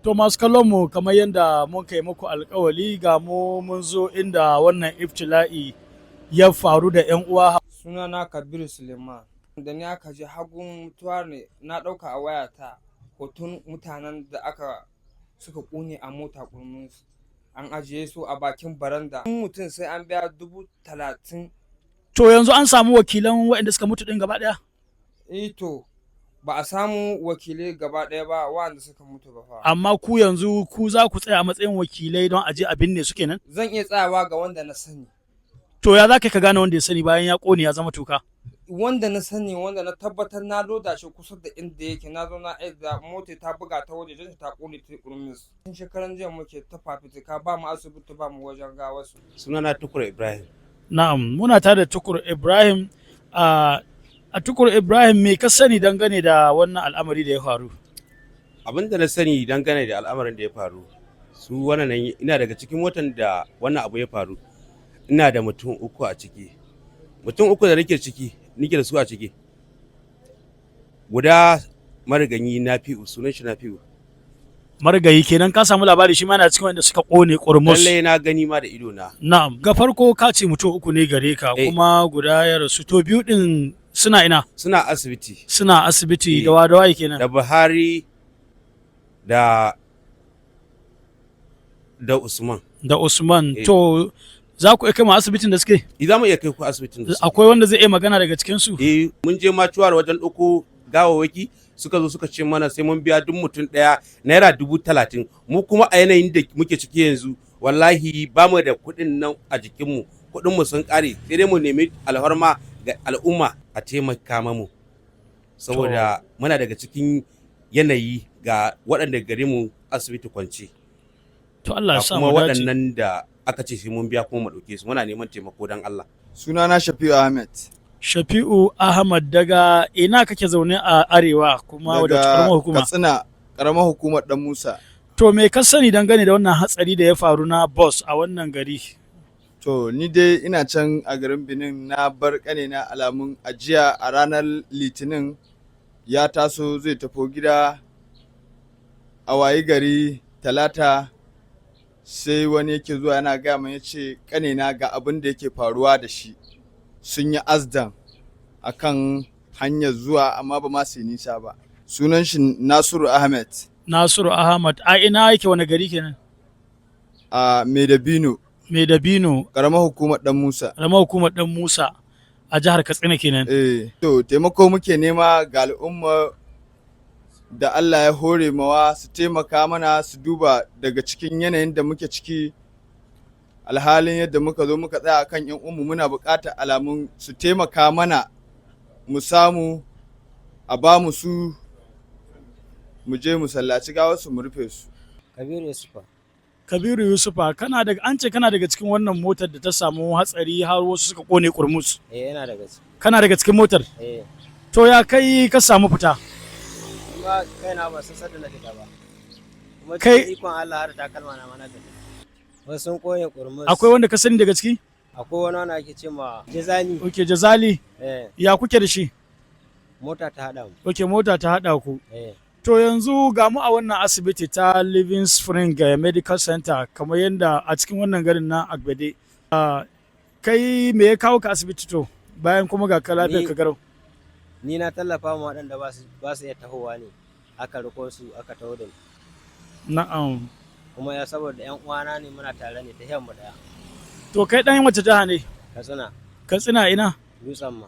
To masu kallon mu kamar yadda mun kai muku alkawali ga mu mun zo inda wannan iftila'i ya faru da 'yan uwa. Sunana Kabiru Suleiman. Da ni aka je hagun mutuwa ne na ɗauka a wayata hoton mutanen da suka ƙone a mota kurminsu. An ajiye su a bakin baranda. Mutum sai an biya 30,000. To yanzu an samu wakilan waɗanda suka mutu ɗin gaba ɗaya? To ba a samu wakilai gaba ɗaya ba waɗanda suka mutu ba fa. Amma ku yanzu ku za ku tsaya a matsayin wakilai don aje a binne su kenan? Zan iya tsayawa ga wanda na sani. To ya za ka gane wanda ya sani bayan ya ƙone ya zama toka? Wanda na sani wanda na tabbatar na loda shi kusa da inda yake na zo na da mota ta buga ta waje ta ƙone ta kurmis. Tun shekaran jiya muke ta fafitika ba mu asibiti ba mu wajen gawarsu. Sunana Tukur Ibrahim. Na'am, muna tare da Tukur Ibrahim. A Tukur Ibrahim, me ka sani dangane da wannan al'amari da ya faru? Abin da na sani dangane da al'amarin da ya faru, su wannan ina daga cikin watan da wannan abu ya faru. Ina da mutum uku a ciki. Mutum uku da nake da su a ciki. Guda mariganyi Nafi'u, sunan shi Nafi'u. Marigayi kenan ka samu labari shi ma na cikin wanda suka kone kurmus. Lallai na gani ma da ido na. Na'am, ga farko ka ce mutum uku ne gare ka kuma guda ya rasu. To biyu din suna ina? Suna asibiti. Suna asibiti da wadawa kenan. Da Buhari da Usman. Da Usman. To za ku iya kai mu asibitin da suke? Za mu iya kai ku asibitin da suke. Akwai wanda zai iya magana daga cikin su? Mun je macuwar wajen ɗauko gawawaki suka zo suka ce mana sai mun biya duk mutum ɗaya naira 30,000. Mu kuma a yanayin da muke ciki yanzu wallahi ba mu da kuɗin nan a jikinmu, kuɗin mu sun ƙare, sai dai mu nemi alfarma ga al'umma a taimaka mamu saboda muna daga cikin yanayi ga waɗanda gare mu asibiti kwance. To Allah ya sa mu dace. Kuma waɗannan da aka ce sai mun biya kuma mu ɗauke su, muna neman taimako don Allah. Sunana Shafi'u Ahmed. Shafi'u Ahmad, daga ina kake zaune a arewa kuma wadda karamar hukuma? Katsina, karamar hukumar Dan Musa. To me ka sani dangane da wannan hatsari da ya faru na bus a wannan gari? To ni dai ina can a garin Benin, na bar ƙanina alamun ajiya a ranar Litinin ya taso zai tafi gida, a wayi gari Talata sai wani yake zuwa yana gaya min yace ƙanina ga abin da yake faruwa da shi. Sun yi azdan a kan hanyar zuwa amma ba ma su yi nisa ba. Sunan shi Nasiru Ahmed. Nasiru Ahmad, a ina yake wani gari kenan? A Maidabino. Maidabino. Ƙaramar hukumar Dan Musa. Ƙaramar hukumar Dan Musa a jihar Katsina kenan. To taimako muke nema ga al'umma da Allah ya hore mawa su taimaka mana su duba daga cikin yanayin da muke ciki. Alhalin yadda muka zo muka tsaya kan yan umu muna buƙatar alamun su taimaka mana mu samu a ba mu su mu je mu sallaci gawarsu mu rufe su. Kabiru Yusufa. Kabiru Yusufa, an ce kana daga cikin wannan motar da ta samu hatsari har wasu suka kone kurmus. Yana daga ciki. Kana daga cikin motar? To ya kai ka samu fita? Kuma kaina ba san sadda na fita ba. Kuma kai ikon Allah har takalma na mana da. Wasu sun kone kurmus. Akwai wanda ka sani daga ciki? Akwai wani wanda ake ce ma Jazali. Okay, Jazali. Ya kuke da shi? Mota ta haɗa mu. Okay, mota ta haɗa ku. To yanzu ga mu a wannan asibiti ta Living Spring Medical Center kamar yadda a cikin wannan garin na Agbede. Kai me ya kawo ka asibiti to bayan kuma ga lafiyar ka garau? Ni na tallafa ma waɗanda ba su iya tahowa ne, aka riko su aka taho da ni. Na'am. Kuma ya saboda ƴan uwana ne muna tare ne ta yamma daya. To kai ɗan wace jiha ne? Katsina. Katsina ina? Dutsen ma.